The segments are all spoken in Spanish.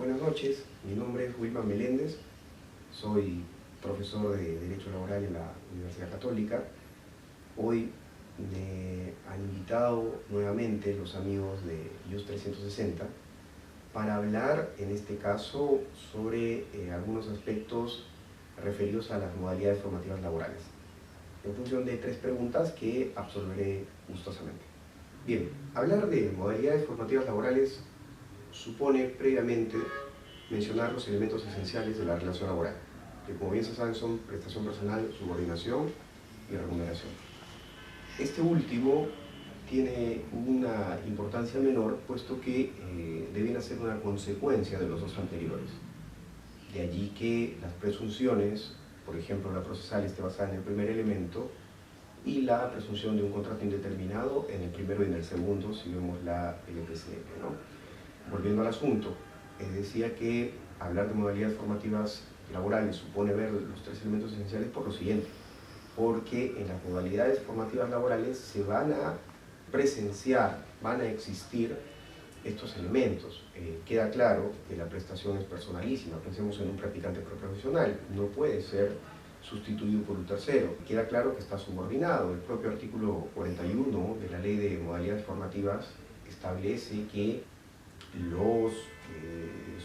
Buenas noches, mi nombre es Wilman Meléndez, soy profesor de Derecho Laboral en la Universidad Católica. Hoy me han invitado nuevamente los amigos de IUS 360 para hablar, en este caso, sobre algunos aspectos referidos a las modalidades formativas laborales, en función de 3 preguntas que absolveré gustosamente. Bien, hablar de modalidades formativas laborales supone previamente mencionar los elementos esenciales de la relación laboral, que como bien se saben son prestación personal, subordinación y remuneración. Este último tiene una importancia menor, puesto que deben ser una consecuencia de los dos anteriores. De allí que las presunciones, por ejemplo la procesal, esté basada en el primer elemento, y la presunción de un contrato indeterminado en el primero y en el segundo, si vemos la LPCM, ¿no? Volviendo al asunto, decía que hablar de modalidades formativas laborales supone ver los 3 elementos esenciales por lo siguiente, porque en las modalidades formativas laborales se van a presenciar, van a existir estos elementos. Queda claro que la prestación es personalísima, pensemos en un practicante profesional, no puede ser sustituido por un tercero. Queda claro que está subordinado. El propio artículo 41 de la Ley de Modalidades Formativas establece que los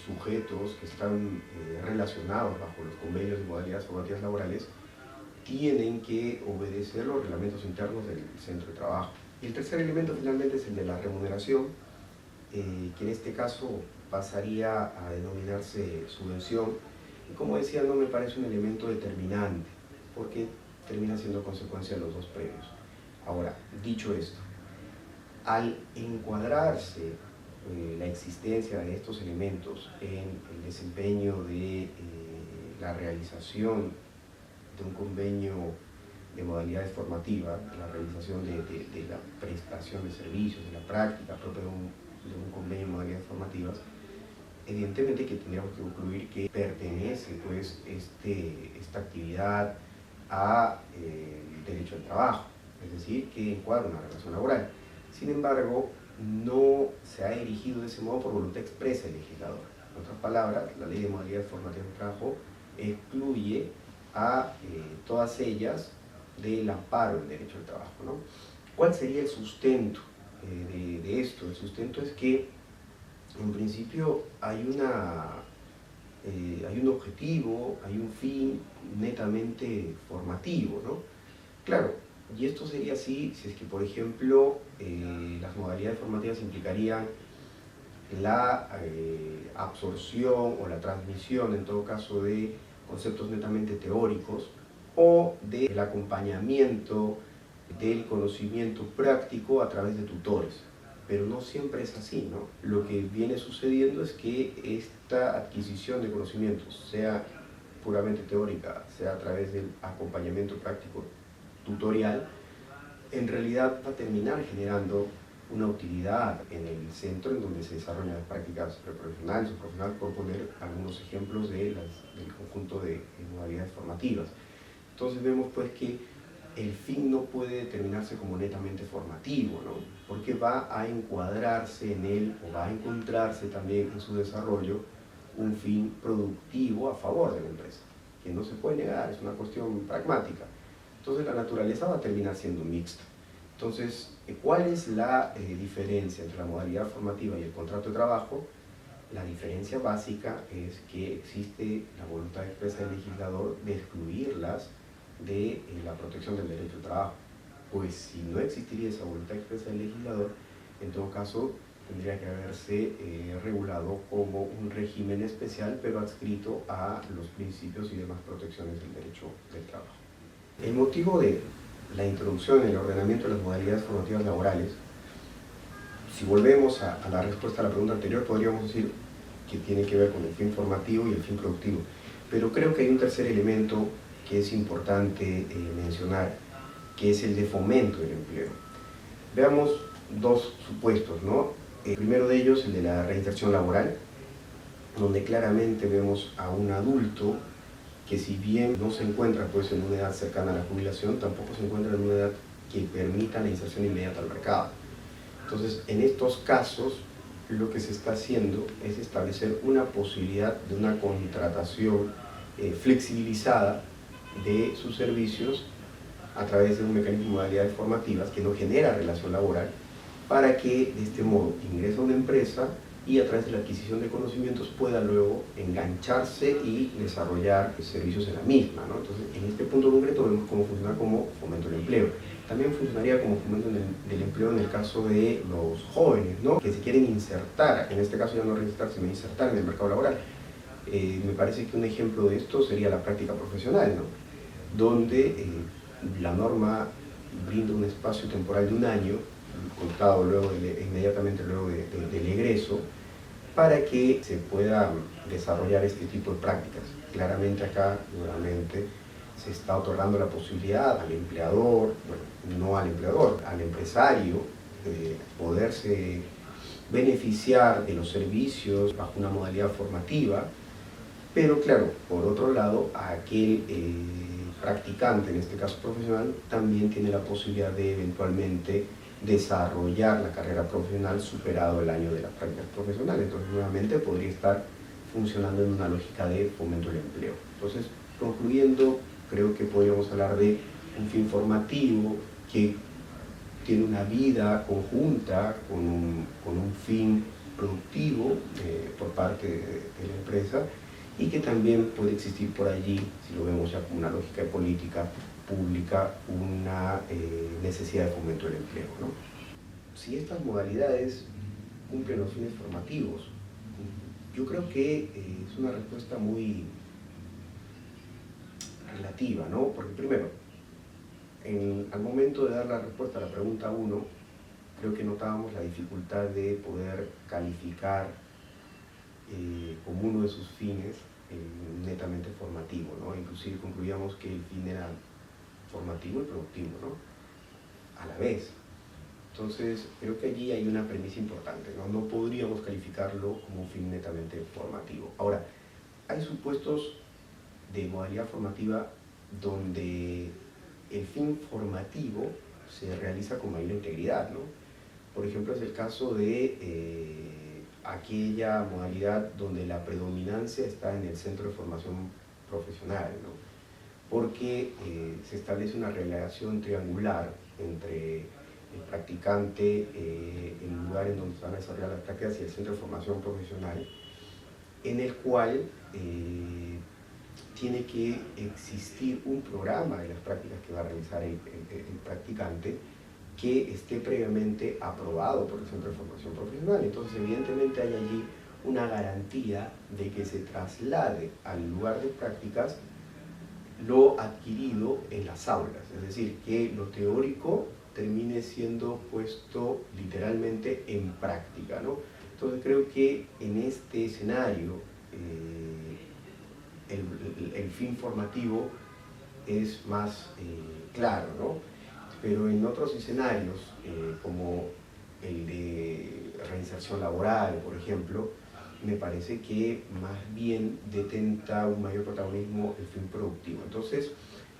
sujetos que están relacionados bajo los convenios de modalidades formativas laborales tienen que obedecer los reglamentos internos del centro de trabajo. Y el tercer elemento finalmente es el de la remuneración, que en este caso pasaría a denominarse subvención. Y como decía, no me parece un elemento determinante, porque termina siendo consecuencia de los dos previos. Ahora, dicho esto, al encuadrarse la existencia de estos elementos en el desempeño de la realización de un convenio de modalidades formativas, la realización de la prestación de servicios, de la práctica propia de un convenio de modalidades formativas, evidentemente que tendríamos que concluir que pertenece pues esta actividad al derecho al trabajo, es decir, que encuadra una relación laboral. Sin embargo, no se ha erigido de ese modo por voluntad expresa del legislador. En otras palabras, la Ley de Modalidades Formativas de Trabajo excluye a todas ellas del amparo del derecho al trabajo, ¿no? ¿Cuál sería el sustento de esto? El sustento es que, en principio, hay un objetivo, hay un fin netamente formativo, ¿no? Claro, y esto sería así si es que, por ejemplo, las modalidades formativas implicarían la absorción o la transmisión, en todo caso, de conceptos netamente teóricos o del acompañamiento del conocimiento práctico a través de tutores. Pero no siempre es así, ¿no? Lo que viene sucediendo es que esta adquisición de conocimientos, sea puramente teórica, sea a través del acompañamiento práctico tutorial, en realidad va a terminar generando una utilidad en el centro en donde se desarrollan las prácticas preprofesionales o profesionales, por poner algunos ejemplos del conjunto de modalidades formativas. Entonces vemos pues que el fin no puede determinarse como netamente formativo, ¿no? Porque va a encuadrarse en él o va a encontrarse también en su desarrollo un fin productivo a favor de la empresa, que no se puede negar, es una cuestión pragmática. Entonces la naturaleza va a terminar siendo mixta. Entonces, ¿cuál es la diferencia entre la modalidad formativa y el contrato de trabajo? La diferencia básica es que existe la voluntad expresa del legislador de excluirlas de la protección del derecho al trabajo. Pues si no existiría esa voluntad expresa del legislador, en todo caso tendría que haberse regulado como un régimen especial, pero adscrito a los principios y demás protecciones del derecho del trabajo. El motivo de la introducción en el ordenamiento de las modalidades formativas laborales, si volvemos a la respuesta a la pregunta anterior, podríamos decir que tiene que ver con el fin formativo y el fin productivo. Pero creo que hay un tercer elemento que es importante mencionar, que es el de fomento del empleo. Veamos 2 supuestos, ¿no? El primero de ellos, el de la reinserción laboral, donde claramente vemos a un adulto que, si bien no se encuentra pues en una edad cercana a la jubilación, tampoco se encuentra en una edad que permita la inserción inmediata al mercado. Entonces, en estos casos, lo que se está haciendo es establecer una posibilidad de una contratación flexibilizada de sus servicios a través de un mecanismo de modalidades formativas que no genera relación laboral, para que de este modo ingrese a una empresa y a través de la adquisición de conocimientos pueda luego engancharse y desarrollar servicios en la misma, ¿no? Entonces, en este punto concreto vemos cómo funciona como fomento del empleo. También funcionaría como fomento del empleo en el caso de los jóvenes, ¿no?, que se quieren insertar, en este caso ya no reinsertarse, sino insertar en el mercado laboral. Me parece que un ejemplo de esto sería la práctica profesional, ¿no?, donde la norma brinda un espacio temporal de un año, contado luego inmediatamente luego del egreso, para que se pueda desarrollar este tipo de prácticas. Claramente acá, nuevamente, se está otorgando la posibilidad al empleador, bueno, no al empleador, al empresario, de poderse beneficiar de los servicios bajo una modalidad formativa, pero claro, por otro lado, aquel practicante, en este caso profesional, también tiene la posibilidad de eventualmente desarrollar la carrera profesional superado el año de la práctica profesional. Entonces, nuevamente podría estar funcionando en una lógica de fomento del empleo. Entonces, concluyendo, creo que podríamos hablar de un fin formativo que tiene una vida conjunta con un fin productivo por parte de la empresa, y que también puede existir por allí, si lo vemos ya como una lógica de política pública, una necesidad de fomento del empleo, ¿no? Si estas modalidades cumplen los fines formativos, yo creo que es una respuesta muy relativa, ¿no? Porque primero, al momento de dar la respuesta a la pregunta 1, creo que notábamos la dificultad de poder calificar como uno de sus fines netamente formativo, ¿no? Inclusive concluíamos que el fin era formativo y productivo, ¿no?, a la vez. Entonces, creo que allí hay una premisa importante, ¿no? No podríamos calificarlo como un fin netamente formativo. Ahora, hay supuestos de modalidad formativa donde el fin formativo se realiza con mayor integridad, ¿no? Por ejemplo, es el caso de aquella modalidad donde la predominancia está en el centro de formación profesional, ¿no?, porque se establece una relación triangular entre el practicante, el lugar en donde se van a desarrollar las prácticas, y el centro de formación profesional, en el cual tiene que existir un programa de las prácticas que va a realizar el practicante, que esté previamente aprobado por el Centro de Formación Profesional. Entonces, evidentemente hay allí una garantía de que se traslade al lugar de prácticas lo adquirido en las aulas, es decir, que lo teórico termine siendo puesto literalmente en práctica, ¿no? Entonces, creo que en este escenario el fin formativo es más claro, ¿no? Pero en otros escenarios, como el de reinserción laboral, por ejemplo, me parece que más bien detenta un mayor protagonismo el fin productivo. Entonces,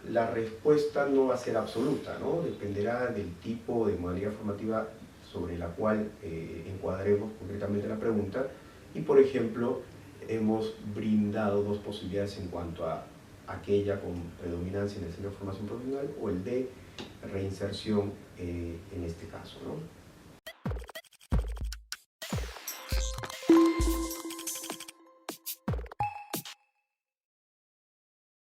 la respuesta no va a ser absoluta, ¿no? Dependerá del tipo de modalidad formativa sobre la cual encuadremos concretamente la pregunta, y, por ejemplo, hemos brindado dos posibilidades en cuanto a aquella con predominancia en el centro de formación profesional o el de reinserción en este caso, ¿no?